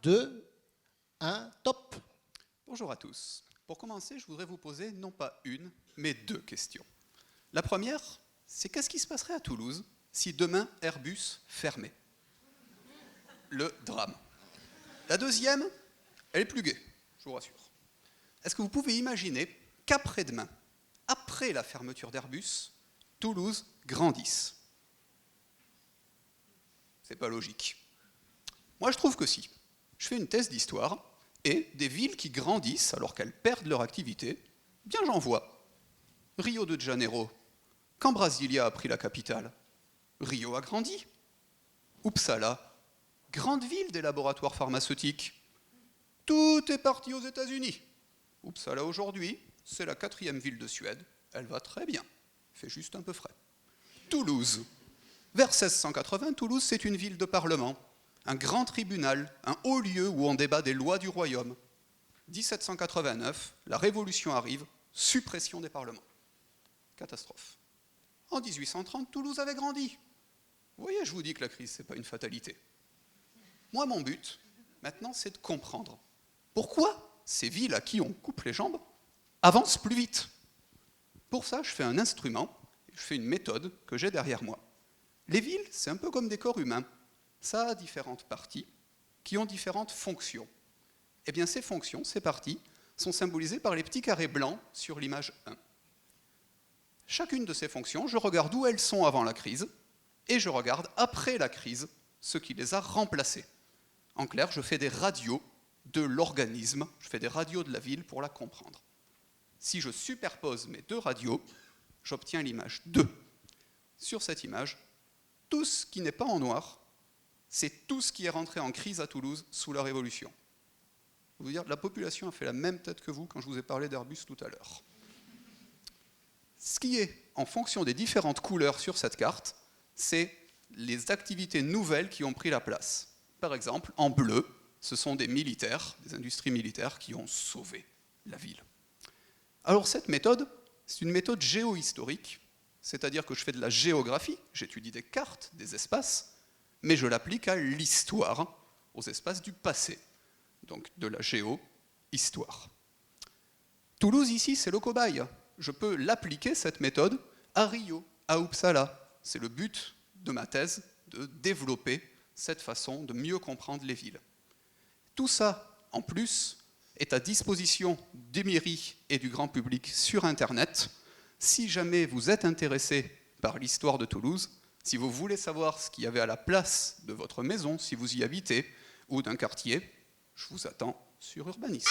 2, 1, top. Bonjour à tous. Pour commencer, je voudrais vous poser non pas une, mais deux questions. La première, c'est qu'est-ce qui se passerait à Toulouse si demain Airbus fermait? Le drame. La deuxième, elle est plus gaie, je vous rassure. Est-ce que vous pouvez imaginer qu'après-demain, après la fermeture d'Airbus, Toulouse grandisse? C'est pas logique. Moi, je trouve que si. Je fais une thèse d'histoire, et des villes qui grandissent alors qu'elles perdent leur activité, bien j'en vois. Rio de Janeiro, quand Brasilia a pris la capitale, Rio a grandi. Uppsala, grande ville des laboratoires pharmaceutiques. Tout est parti aux États-Unis. Uppsala aujourd'hui, c'est la 4e ville de Suède. Elle va très bien. Il fait juste un peu frais. Toulouse. Vers 1680, Toulouse, c'est une ville de parlement, un grand tribunal, un haut lieu où on débat des lois du royaume. 1789, la Révolution arrive, suppression des parlements. Catastrophe. En 1830, Toulouse avait grandi. Vous voyez, je vous dis que la crise, ce n'est pas une fatalité. Moi, mon but, maintenant, c'est de comprendre pourquoi ces villes à qui on coupe les jambes avancent plus vite. Pour ça, je fais un instrument, je fais une méthode que j'ai derrière moi. Les villes, c'est un peu comme des corps humains. Ça a différentes parties qui ont différentes fonctions. Eh bien, ces fonctions, ces parties, sont symbolisées par les petits carrés blancs sur l'image 1. Chacune de ces fonctions, je regarde où elles sont avant la crise, et je regarde après la crise ce qui les a remplacées. En clair, je fais des radios de l'organisme, je fais des radios de la ville pour la comprendre. Si je superpose mes deux radios, j'obtiens l'image 2. Sur cette image, tout ce qui n'est pas en noir, c'est tout ce qui est rentré en crise à Toulouse sous la Révolution. Je veux dire, la population a fait la même tête que vous quand je vous ai parlé d'Airbus tout à l'heure. Ce qui est, en fonction des différentes couleurs sur cette carte, c'est les activités nouvelles qui ont pris la place. Par exemple, en bleu, ce sont des militaires, des industries militaires qui ont sauvé la ville. Alors cette méthode, c'est une méthode géohistorique, c'est-à-dire que je fais de la géographie, j'étudie des cartes, des espaces, mais je l'applique à l'histoire, aux espaces du passé. Donc de la géo-histoire. Toulouse, ici, c'est le cobaye. Je peux l'appliquer, cette méthode, à Rio, à Uppsala. C'est le but de ma thèse, de développer cette façon de mieux comprendre les villes. Tout ça, en plus, est à disposition des mairies et du grand public sur Internet. Si jamais vous êtes intéressé par l'histoire de Toulouse, si vous voulez savoir ce qu'il y avait à la place de votre maison, si vous y habitez, ou d'un quartier, je vous attends sur Urbaniste.